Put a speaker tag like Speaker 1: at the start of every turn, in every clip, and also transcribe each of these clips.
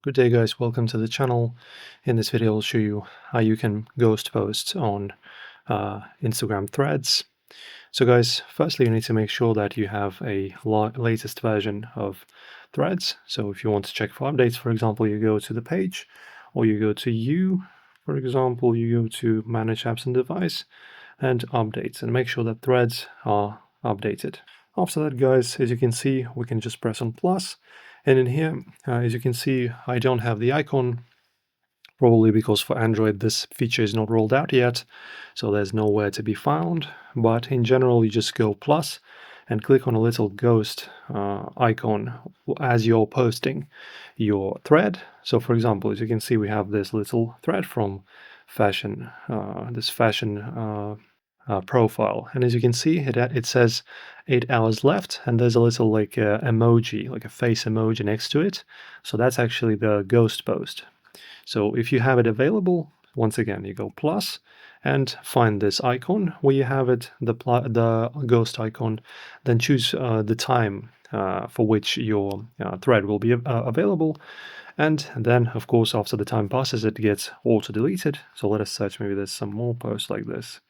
Speaker 1: Good day guys, welcome to the channel. In this video I'll show you how you can ghost post on Instagram threads. So guys, firstly you need to make sure that you have a latest version of threads. So if you want to check for updates, for example, you go to the page, or you go to for example, you go to manage apps and device and updates, and make sure that threads are updated. After that guys, as you can see, we can just press on plus. And in here, as you can see, I don't have the icon, probably because for Android this feature is not rolled out yet, so there's nowhere to be found. But in general, you just go plus and click on a little ghost icon as you're posting your thread. So for example, as you can see, we have this little thread from fashion, this fashion profile, and as you can see, it says 8 hours left, and there's a little like emoji, like a face emoji next to it. So that's actually the ghost post. So if you have it available, once again you go plus and find this icon where you have it, the ghost icon, then choose the time for which your thread will be available. And then, of course, after the time passes, it gets auto deleted. So let us search, maybe there's some more posts like this.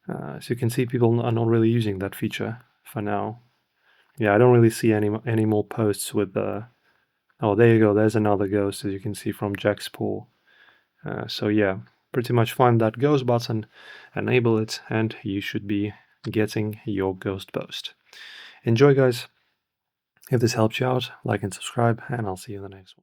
Speaker 1: So you can see people are not really using that feature for now. Yeah, I don't really see any more posts with the... Oh, there you go. There's another ghost, as you can see, from Jack's pool. So yeah, pretty much find that ghost button, enable it, and you should be getting your ghost post. Enjoy, guys. If this helped you out, like and subscribe, and I'll see you in the next one.